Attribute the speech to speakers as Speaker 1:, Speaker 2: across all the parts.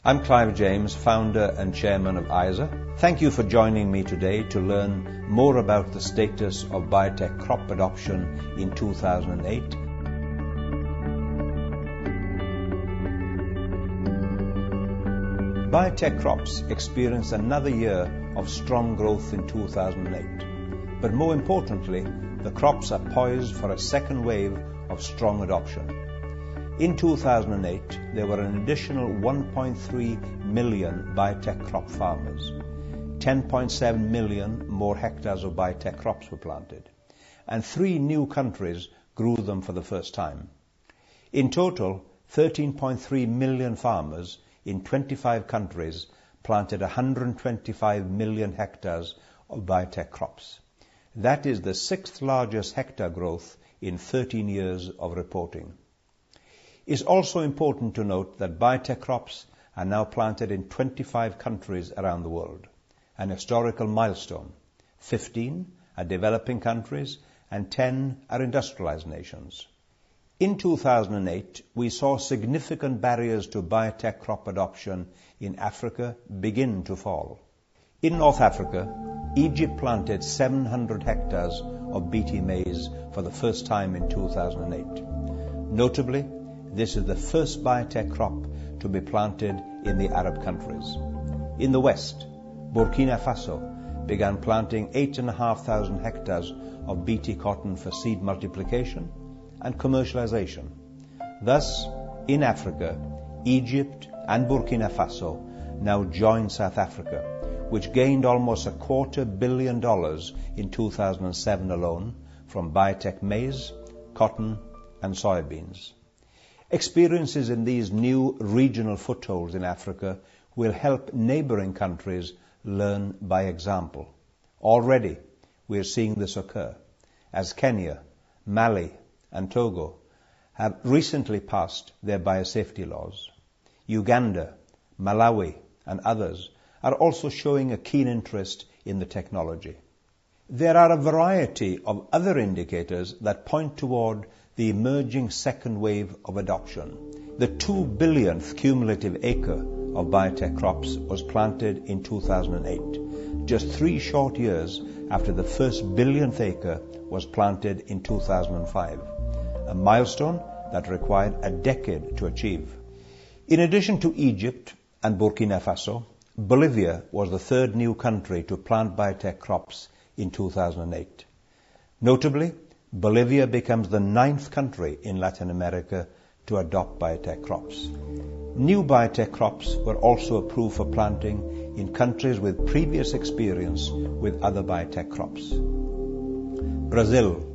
Speaker 1: I'm Clive James, founder and chairman of ISAAA. Thank you for joining me today to learn more about the status of biotech crop adoption in 2008. Biotech crops experienced another year of strong growth in 2008. But more importantly, the crops are poised for a second wave of strong adoption. In 2008, there were an additional 1.3 million biotech crop farmers. 10.7 million more hectares of biotech crops were planted, and 3 new countries grew them for the first time. In total, 13.3 million farmers in 25 countries planted 125 million hectares of biotech crops. That is the 6th largest hectare growth in 13 years of reporting. It's also important to note that biotech crops are now planted in 25 countries around the world, an historical milestone. 15 are developing countries and 10 are industrialized nations. In 2008, we saw significant barriers to biotech crop adoption in Africa begin to fall. In North Africa, Egypt planted 700 hectares of Bt maize for the first time in 2008. Notably, this is the first biotech crop to be planted in the Arab countries. In the West, Burkina Faso began planting 8,500 hectares of Bt cotton for seed multiplication and commercialization. Thus, in Africa, Egypt and Burkina Faso now join South Africa, which gained almost $250 million in 2007 alone from biotech maize, cotton, and soybeans. Experiences in these new regional footholds in Africa will help neighboring countries learn by example. Already, we are seeing this occur, as Kenya, Mali, and Togo have recently passed their biosafety laws. Uganda, Malawi, and others are also showing a keen interest in the technology. There are a variety of other indicators that point toward the emerging second wave of adoption. The 2 billionth cumulative acre of biotech crops was planted in 2008, just 3 short years after the first billionth acre was planted in 2005, a milestone that required a decade to achieve. In addition to Egypt and Burkina Faso, Bolivia was the 3rd new country to plant biotech crops in 2008. Notably, Bolivia becomes the 9th country in Latin America to adopt biotech crops. New biotech crops were also approved for planting in countries with previous experience with other biotech crops. Brazil,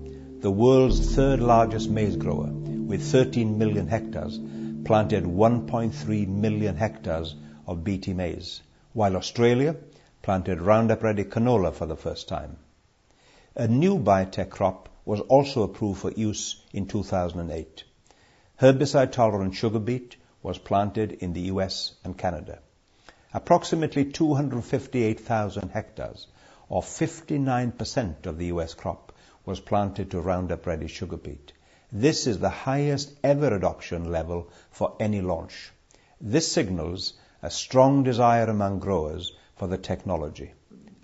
Speaker 1: the world's 3rd largest maize grower, with 13 million hectares, planted 1.3 million hectares of Bt maize, while Australia planted Roundup Ready canola for the first time. A new biotech crop was also approved for use in 2008. Herbicide-tolerant sugar beet was planted in the US and Canada. Approximately 258,000 hectares, or 59% of the US crop, was planted to Roundup Ready sugar beet. This is the highest ever adoption level for any launch. This signals a strong desire among growers for the technology.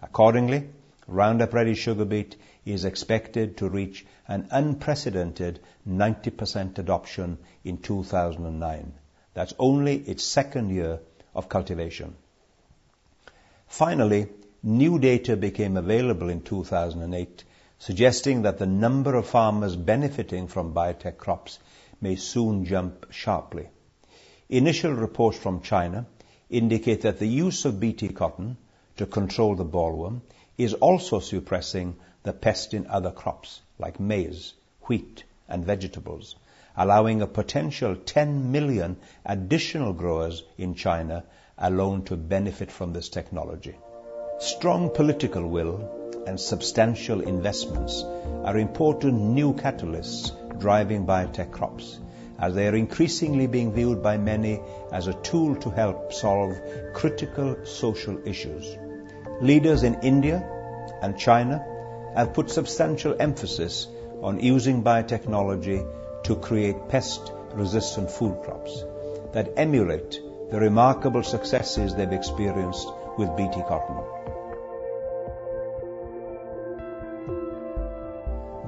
Speaker 1: Accordingly, Roundup Ready sugar beet is expected to reach an unprecedented 90% adoption in 2009. That's only its 2nd year of cultivation. Finally, new data became available in 2008, suggesting that the number of farmers benefiting from biotech crops may soon jump sharply. Initial reports from China indicate that the use of Bt cotton to control the bollworm is also suppressing the pest in other crops like maize, wheat, and vegetables, allowing a potential 10 million additional growers in China alone to benefit from this technology. Strong political will and substantial investments are important new catalysts driving biotech crops, as they are increasingly being viewed by many as a tool to help solve critical social issues. Leaders in India and China have put substantial emphasis on using biotechnology to create pest-resistant food crops that emulate the remarkable successes they've experienced with BT cotton.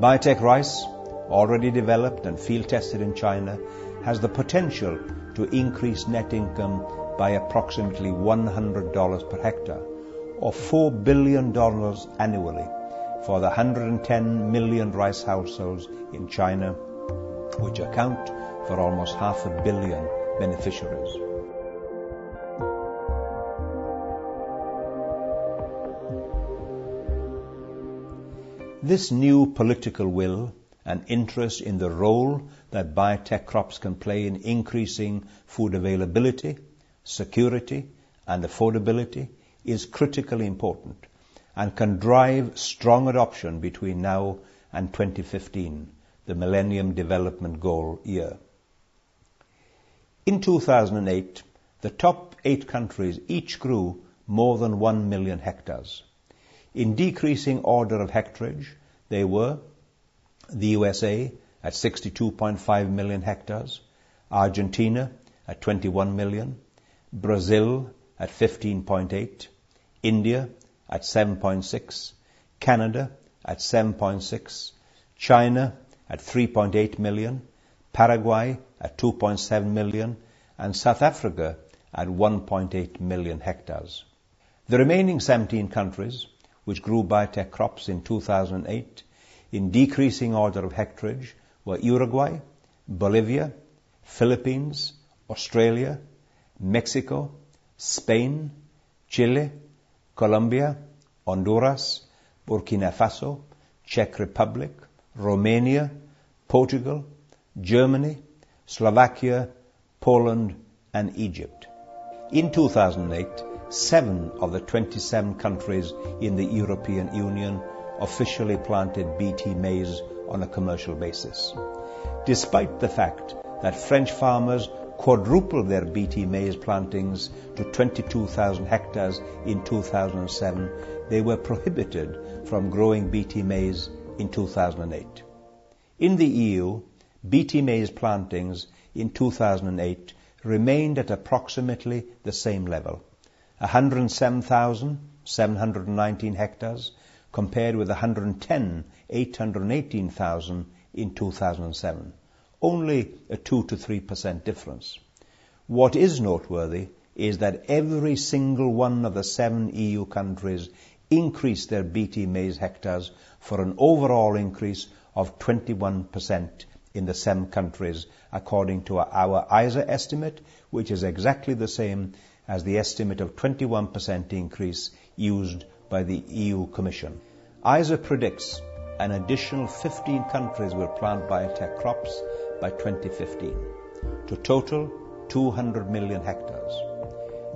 Speaker 1: Biotech rice, already developed and field tested in China, has the potential to increase net income by approximately $100 per hectare, or $4 billion annually for the 110 million rice households in China, which account for almost 500 million beneficiaries. This new political will and interest in the role that biotech crops can play in increasing food availability, security, and affordability is critically important and can drive strong adoption between now and 2015, the Millennium Development Goal year. In 2008, the top 8 countries each grew more than 1 million hectares. In decreasing order of hectarage, they were the USA at 62.5 million hectares, Argentina at 21 million, Brazil at 15.8, India at 7.6, Canada at 7.6, China at 3.8 million, Paraguay at 2.7 million, and South Africa at 1.8 million hectares. The remaining 17 countries, which grew biotech crops in 2008 in decreasing order of hectarage, were Uruguay, Bolivia, Philippines, Australia, Mexico, Spain, Chile, Colombia, Honduras, Burkina Faso, Czech Republic, Romania, Portugal, Germany, Slovakia, Poland, and Egypt. In 2008, 7 of the 27 countries in the European Union officially planted BT maize on a commercial basis. Despite the fact that French farmers quadrupled their BT maize plantings to 22,000 hectares in 2007, they were prohibited from growing BT maize in 2008. In the EU, BT maize plantings in 2008 remained at approximately the same level, 107,719 hectares, compared with 110,818,000 in 2007, only a 2 to 3% difference. What is noteworthy is that every single one of the 7 EU countries increased their BT maize hectares for an overall increase of 21% in the 7 countries, according to our ISAAA estimate, which is exactly the same as the estimate of 21% increase used by the EU Commission. ISAAA predicts an additional 15 countries will plant biotech crops by 2015, to total 200 million hectares.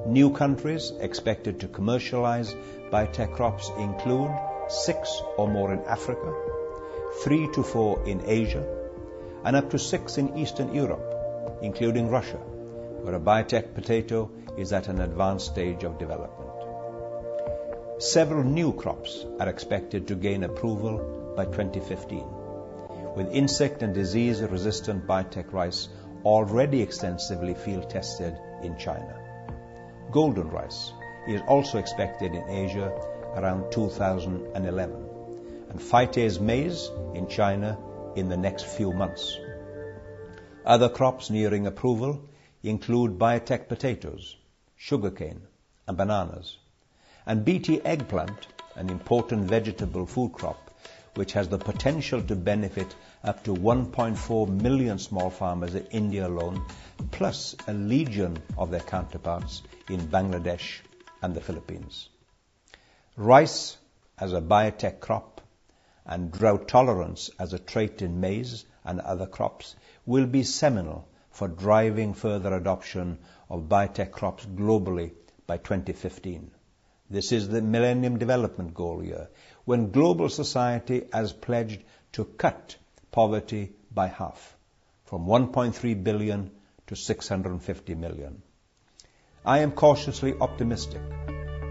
Speaker 1: New countries expected to commercialize biotech crops include 6 or more in Africa, 3 to 4 in Asia, and up to 6 in Eastern Europe, including Russia, where a biotech potato is at an advanced stage of development. Several new crops are expected to gain approval by 2015, with insect and disease-resistant biotech rice already extensively field tested in China. Golden rice is also expected in Asia around 2011, and phytase maize in China in the next few months. Other crops nearing approval include biotech potatoes, sugarcane, and bananas, and BT eggplant, an important vegetable food crop which has the potential to benefit up to 1.4 million small farmers in India alone, plus a legion of their counterparts in Bangladesh and the Philippines. Rice as a biotech crop and drought tolerance as a trait in maize and other crops will be seminal for driving further adoption of biotech crops globally by 2015. This is the Millennium Development Goal year, when global society has pledged to cut poverty by half, from 1.3 billion to 650 million. I am cautiously optimistic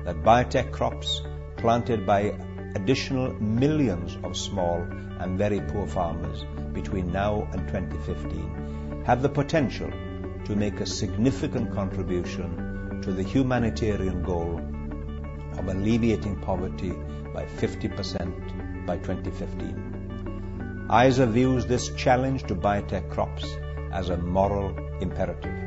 Speaker 1: that biotech crops planted by additional millions of small and very poor farmers between now and 2015 have the potential to make a significant contribution to the humanitarian goal of alleviating poverty by 50% by 2015. ISAAA views this challenge to biotech crops as a moral imperative.